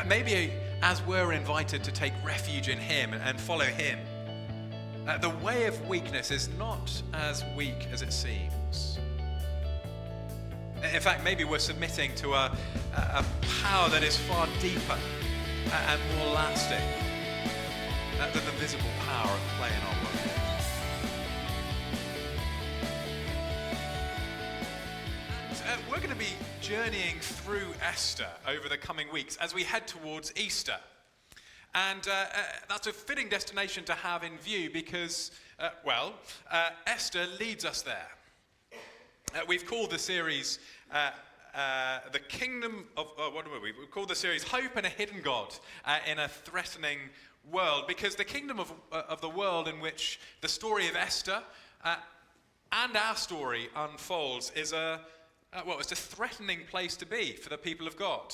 Maybe as we're invited to take refuge in him and follow him, the way of weakness is not as weak as it seems. In fact, maybe we're submitting to a power that is far deeper and more lasting than the visible power at play in our world. We're going to be journeying through Esther over the coming weeks as we head towards Easter. And that's a fitting destination to have in view because, Esther leads us there. We've called the series The Kingdom of, we've called the series Hope and a Hidden God in a Threatening World, because the kingdom of the world in which the story of Esther and our story unfolds is it's a threatening place to be for the people of God.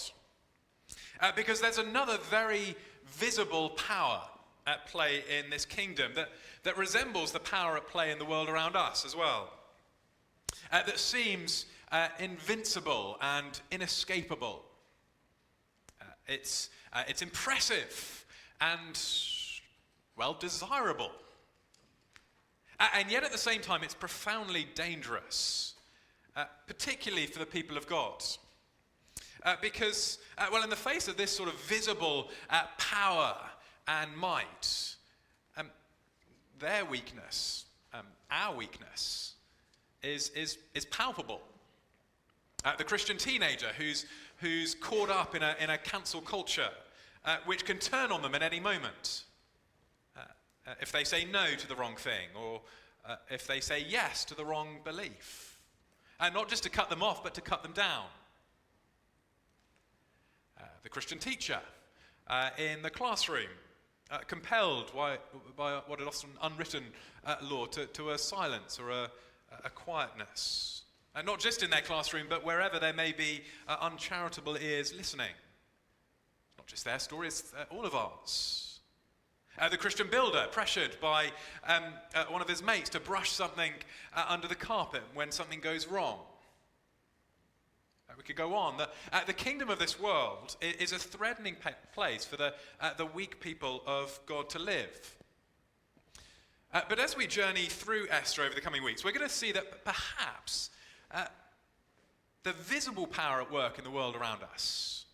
Because there's another very visible power at play in this kingdom that resembles the power at play in the world around us as well. That seems invincible and inescapable. It's impressive and, desirable. And yet at the same time, it's profoundly dangerous, particularly for the people of God. Because, in the face of this sort of visible power and might, their weakness, our weakness, is palpable. The Christian teenager who's caught up in a cancel culture which can turn on them at any moment if they say no to the wrong thing, or if they say yes to the wrong belief, and not just to cut them off but to cut them down. The Christian teacher in the classroom, compelled by what is often unwritten law to a silence or a quietness. Not just in their classroom, but wherever there may be uncharitable ears listening. Not just their story, it's all of ours. The Christian builder, pressured by one of his mates to brush something under the carpet when something goes wrong. We could go on. The kingdom of this world is a threatening place for the weak people of God to live. But as we journey through Esther over the coming weeks, we're going to see that perhaps the visible power at work in the world around us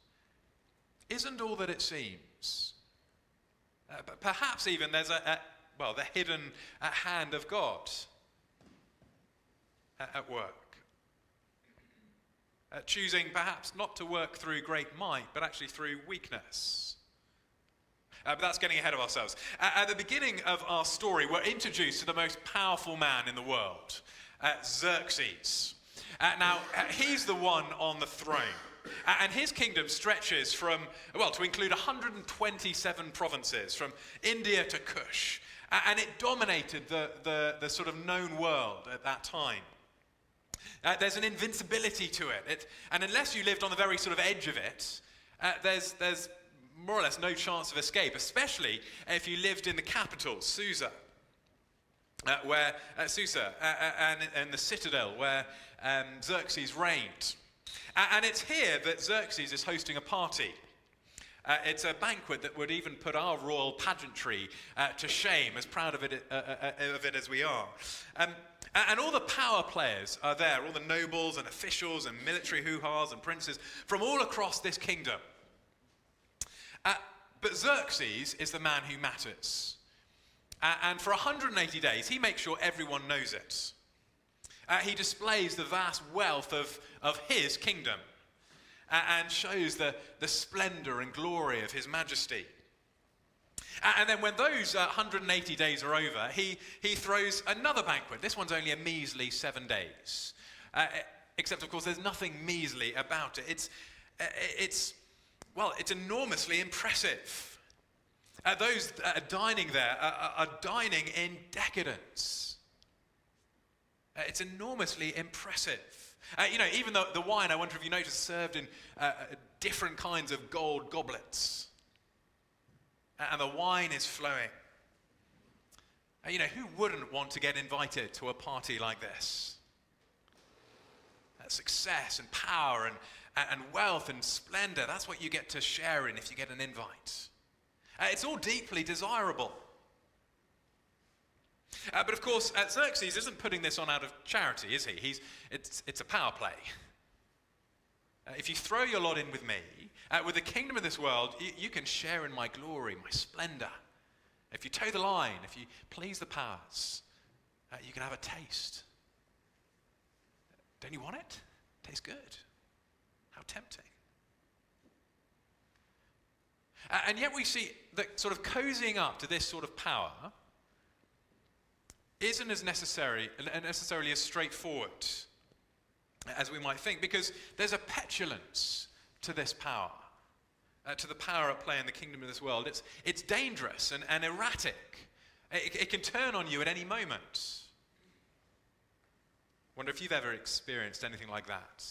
isn't all that it seems. But perhaps even there's the hidden hand of God at work. Choosing perhaps not to work through great might, but actually through weakness. But that's getting ahead of ourselves. At the beginning of our story, we're introduced to the most powerful man in the world, Xerxes. Now, he's the one on the throne. And his kingdom stretches to include 127 provinces, from India to Kush. And it dominated the sort of known world at that time. There's an invincibility to it. And unless you lived on the very sort of edge of it, there's more or less no chance of escape, especially if you lived in the capital, Susa, and the citadel where Xerxes reigned. And it's here that Xerxes is hosting a party. It's a banquet that would even put our royal pageantry to shame, as proud of it as we are. And all the power players are there, all the nobles and officials and military hoo-has and princes from all across this kingdom. But Xerxes is the man who matters. And for 180 days, he makes sure everyone knows it. He displays the vast wealth of his kingdom and shows the splendor and glory of his majesty. And then when those 180 days are over, he throws another banquet. This one's only a measly 7 days. Except, of course, there's nothing measly about it. It's enormously impressive. Those dining there are dining in decadence. It's enormously impressive. Even though the wine, I wonder if you noticed, served in different kinds of gold goblets. And the wine is flowing. Who wouldn't want to get invited to a party like this? Success and power and wealth and splendor. That's what you get to share in if you get an invite. It's all deeply desirable. But of course, Xerxes isn't putting this on out of charity, is he? It's a power play. If you throw your lot in with me, with the kingdom of this world, you can share in my glory, my splendor. If you toe the line, if you please the powers, you can have a taste. Don't you want it? Tastes good. How tempting. And yet we see that sort of cozying up to this sort of power isn't as necessarily as straightforward as we might think, because there's a petulance to this power, to the power at play in the kingdom of this world. It's dangerous and erratic. It can turn on you at any moment. Wonder if you've ever experienced anything like that.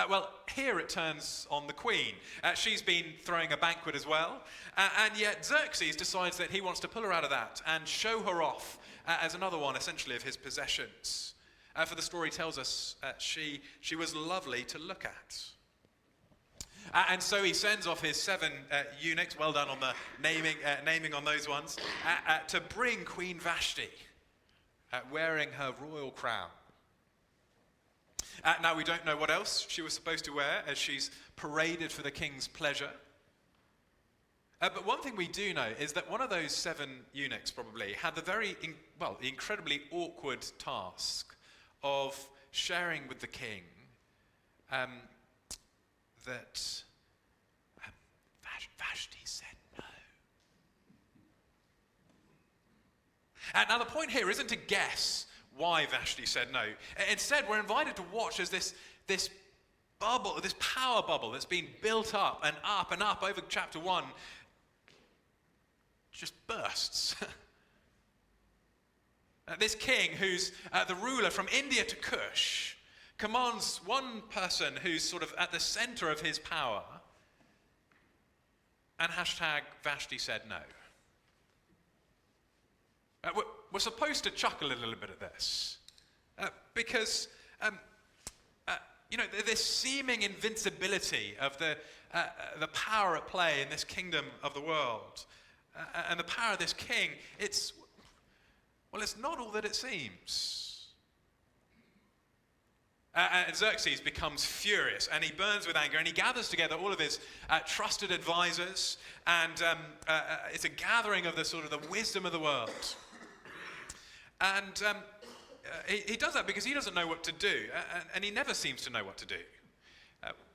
Well, here it turns on the queen. She's been throwing a banquet as well, and yet Xerxes decides that he wants to pull her out of that and show her off as another one, essentially, of his possessions. For the story tells us she was lovely to look at. And so he sends off his 7 eunuchs, well done on the naming on those ones, to bring Queen Vashti, wearing her royal crown. Now, we don't know what else she was supposed to wear as she's paraded for the king's pleasure. But one thing we do know is that one of those 7 eunuchs probably had the incredibly awkward task of sharing with the king that Vashti said no. Now, the point here isn't to guess why Vashti said no. Instead, we're invited to watch as this bubble, this power bubble that's been built up and up and up over chapter 1 just bursts. This king, who's the ruler from India to Kush, commands one person who's sort of at the center of his power, and Vashti said no. We're supposed to chuckle a little bit at this, because this seeming invincibility of the power at play in this kingdom of the world, and the power of this king, it's not all that it seems. And Xerxes becomes furious, and he burns with anger, and he gathers together all of his trusted advisors, and it's a gathering of the wisdom of the world. And he does that because he doesn't know what to do, and he never seems to know what to do.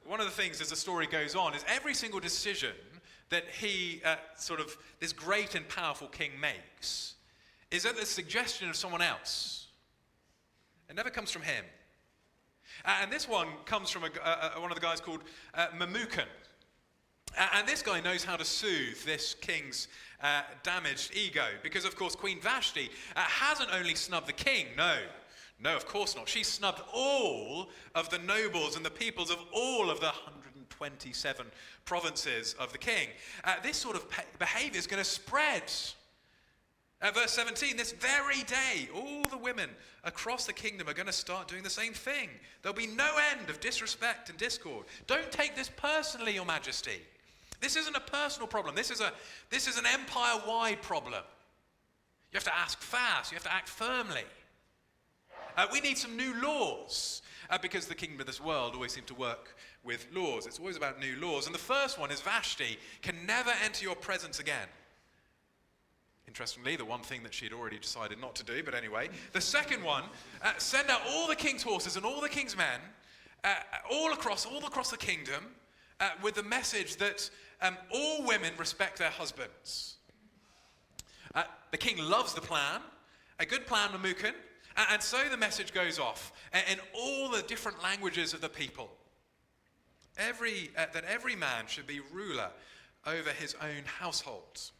One of the things as the story goes on is every single decision that this great and powerful king makes is at the suggestion of someone else. It never comes from him. And this one comes from one of the guys called Memucan. And this guy knows how to soothe this king's damaged ego. Because, of course, Queen Vashti hasn't only snubbed the king. No, of course not. She snubbed all of the nobles and the peoples of all of the 127 provinces of the king. This sort of behavior is going to spread. Verse 17, this very day, all the women across the kingdom are going to start doing the same thing. There'll be no end of disrespect and discord. Don't take this personally, Your Majesty. This isn't a personal problem. This is an empire-wide problem. You have to ask fast. You have to act firmly. We need some new laws, because the kingdom of this world always seems to work with laws. It's always about new laws. And the first one is Vashti can never enter your presence again. Interestingly, the one thing that she'd already decided not to do, but anyway. The second one, send out all the king's horses and all the king's men, all across the kingdom, with the message that all women respect their husbands. The king loves the plan, a good plan, Memucan, and so the message goes off in all the different languages of the people. That every man should be ruler over his own household.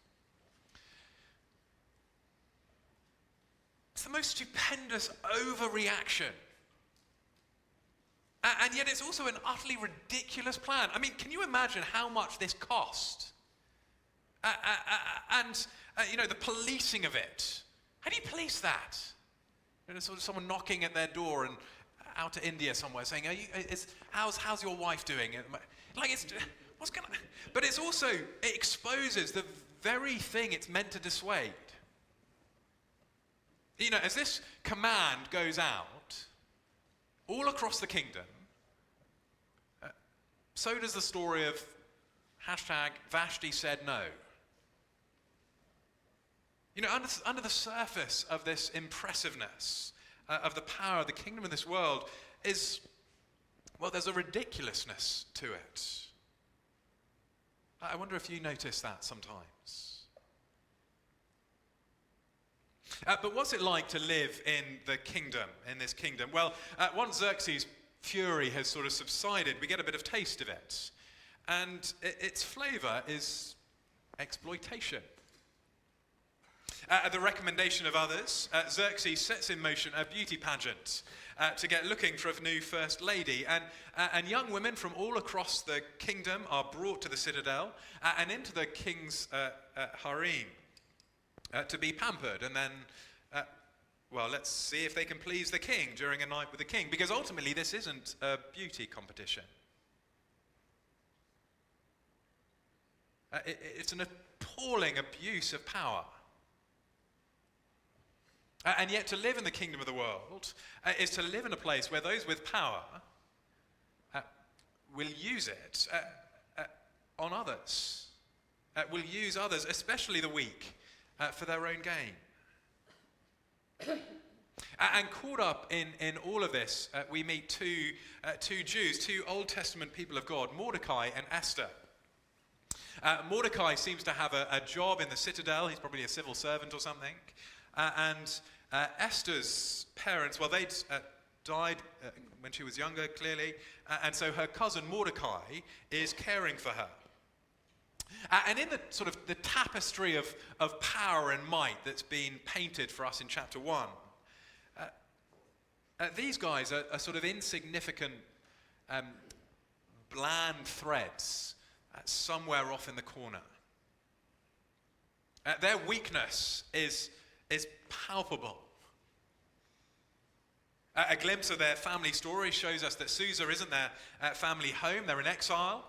It's the most stupendous overreaction. And yet it's also an utterly ridiculous plan. I mean, can you imagine how much this cost? The policing of it. How do you police that? Sort of someone knocking at their door and out to India somewhere saying, how's your wife doing? Like, what's going on? But it's also, it exposes the very thing it's meant to dissuade. You know, as this command goes out all across the kingdom, so does the story of #Vashti said no. You know, under the surface of this impressiveness of the power of the kingdom of this world is, well, there's a ridiculousness to it. I wonder if you notice that sometimes. But what's it like to live in the kingdom, in this kingdom? Well, once Xerxes' fury has sort of subsided, we get a bit of taste of it. And its flavour is exploitation. At the recommendation of others, Xerxes sets in motion a beauty pageant to get looking for a new first lady. And young women from all across the kingdom are brought to the citadel and into the king's harem to be pampered. And then, well, let's see if they can please the king during a night with the king. Because ultimately, this isn't a beauty competition. It's an appalling abuse of power. And yet to live in the kingdom of the world is to live in a place where those with power will use it on others, will use others, especially the weak, for their own gain. And caught up in all of this, we meet two Jews, two Old Testament people of God, Mordecai and Esther. Mordecai seems to have a job in the citadel. He's probably a civil servant or something. And Esther's parents, well, they'd died when she was younger, clearly. And so her cousin Mordecai is caring for her. And in the sort of the tapestry of power and might that's been painted for us in chapter 1, these guys are sort of insignificant, bland threads somewhere off in the corner. Their weakness is palpable. A glimpse of their family story shows us that Susa isn't their family home. They're in exile.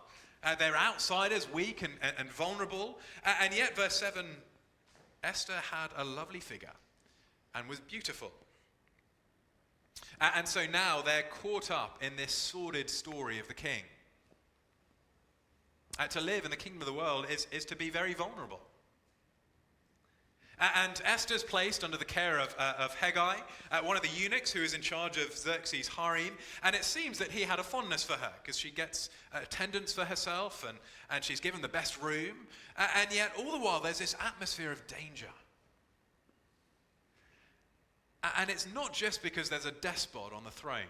They're outsiders, weak and vulnerable. And yet, verse 7, Esther had a lovely figure and was beautiful. And so now they're caught up in this sordid story of the king. To live in the kingdom of the world is to be very vulnerable. And Esther's placed under the care of Hegai, one of the eunuchs who is in charge of Xerxes' harem. And it seems that he had a fondness for her because she gets attendance for herself and she's given the best room. And yet all the while there's this atmosphere of danger. And it's not just because there's a despot on the throne.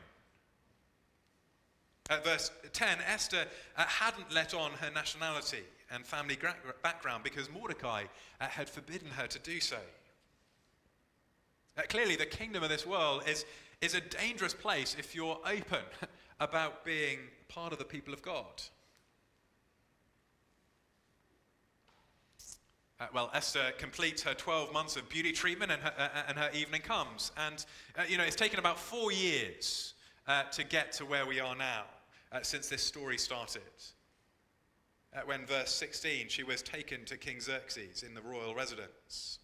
Verse 10, Esther hadn't let on her nationality and family background because Mordecai had forbidden her to do so. Clearly, the kingdom of this world is a dangerous place if you're open about being part of the people of God. Well, Esther completes her 12 months of beauty treatment and her evening comes. And, it's taken about 4 years to get to where we are now since this story started. When verse 16, she was taken to King Xerxes in the royal residence.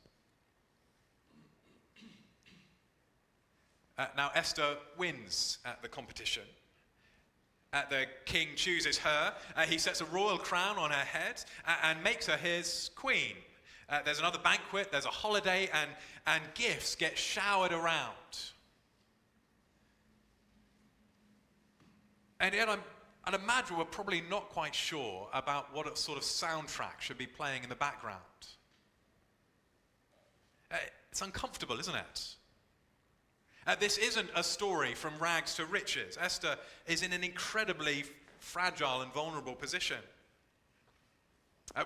Now Esther wins the competition. The king chooses her. He sets a royal crown on her head and makes her his queen. There's another banquet, there's a holiday, and gifts get showered around. And yet I'd imagine we're probably not quite sure about what sort of soundtrack should be playing in the background. It's uncomfortable, isn't it? This isn't a story from rags to riches. Esther is in an incredibly fragile and vulnerable position.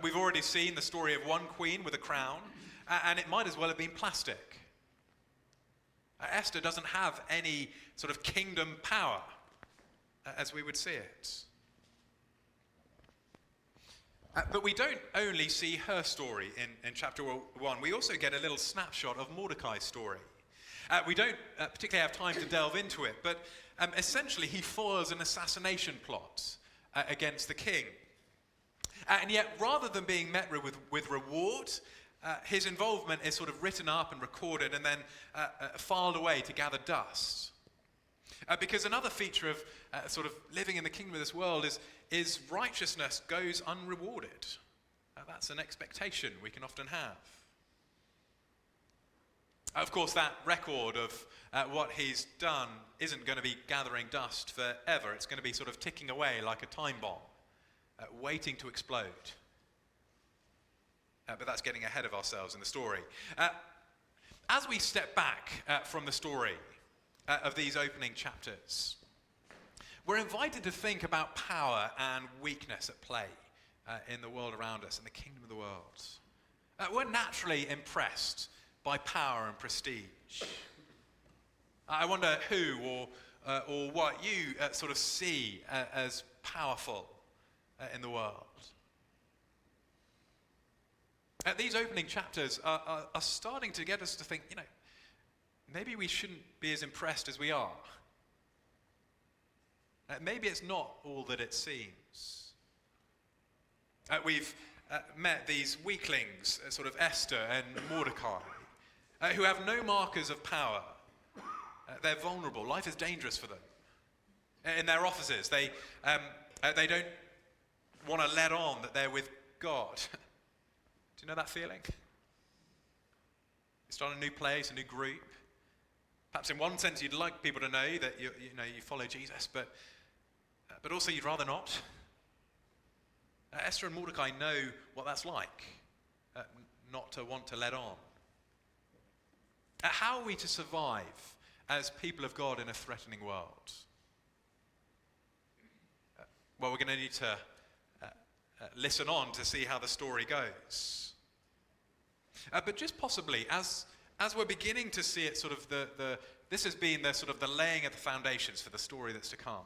We've already seen the story of one queen with a crown, and it might as well have been plastic. Esther doesn't have any sort of kingdom power as we would see it. But we don't only see her story in chapter 1. We also get a little snapshot of Mordecai's story. We don't particularly have time to delve into it, but essentially he foils an assassination plot against the king. And yet, rather than being met with reward, his involvement is sort of written up and recorded and then filed away to gather dust. Because another feature of sort of living in the kingdom of this world is righteousness goes unrewarded. That's an expectation we can often have. Of course, that record of what he's done isn't going to be gathering dust forever. It's going to be sort of ticking away like a time bomb, waiting to explode. But that's getting ahead of ourselves in the story. As we step back from the story of these opening chapters, we're invited to think about power and weakness at play in the world around us, in the kingdom of the world. We're naturally impressed by power and prestige. I wonder who or what you sort of see as powerful in the world. These opening chapters are starting to get us to think, maybe we shouldn't be as impressed as we are. Maybe it's not all that it seems. We've met these weaklings, sort of Esther and Mordecai, who have no markers of power. They're vulnerable. Life is dangerous for them. In their offices, they don't want to let on that they're with God. Do you know that feeling? You start a new place, a new group. Perhaps in one sense you'd like people to know that you follow Jesus, but also you'd rather not. Esther and Mordecai know what that's like, not to want to let on. How are we to survive as people of God in a threatening world? Well, we're going to need to listen on to see how the story goes. But just possibly, as we're beginning to see it, sort of this has been the sort of the laying of the foundations for the story that's to come.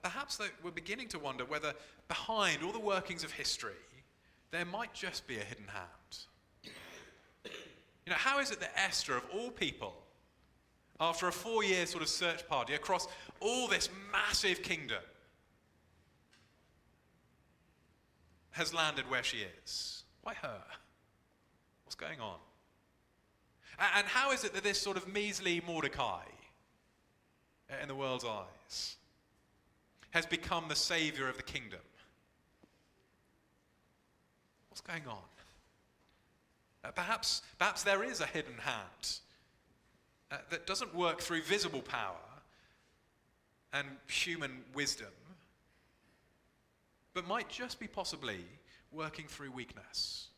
Perhaps we're beginning to wonder whether behind all the workings of history, there might just be a hidden hand. How is it that Esther, of all people, after a 4-year sort of search party across all this massive kingdom, has landed where she is? Why her? What's going on? And how is it that this sort of measly Mordecai, in the world's eyes, has become the savior of the kingdom? What's going on? Perhaps there is a hidden hand that doesn't work through visible power and human wisdom, but might just be possibly working through weakness.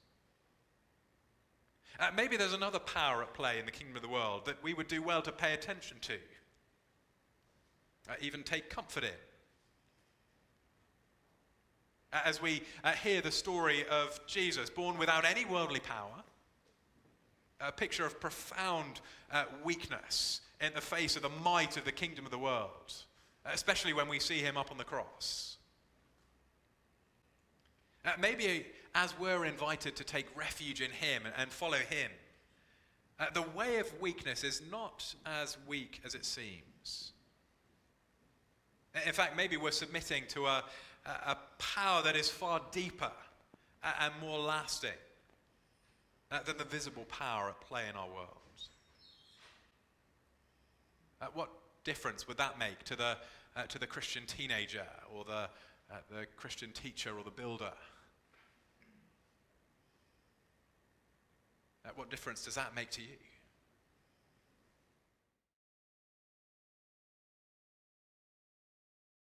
Maybe there's another power at play in the kingdom of the world that we would do well to pay attention to, even take comfort in. As we hear the story of Jesus, born without any worldly power, a picture of profound weakness in the face of the might of the kingdom of the world, especially when we see him up on the cross. Maybe as we're invited to take refuge in him and follow him, the way of weakness is not as weak as it seems. In fact, maybe we're submitting to a power that is far deeper and more lasting than the visible power at play in our world. What difference would that make to the Christian teenager or the Christian teacher or the builder? What difference does that make to you?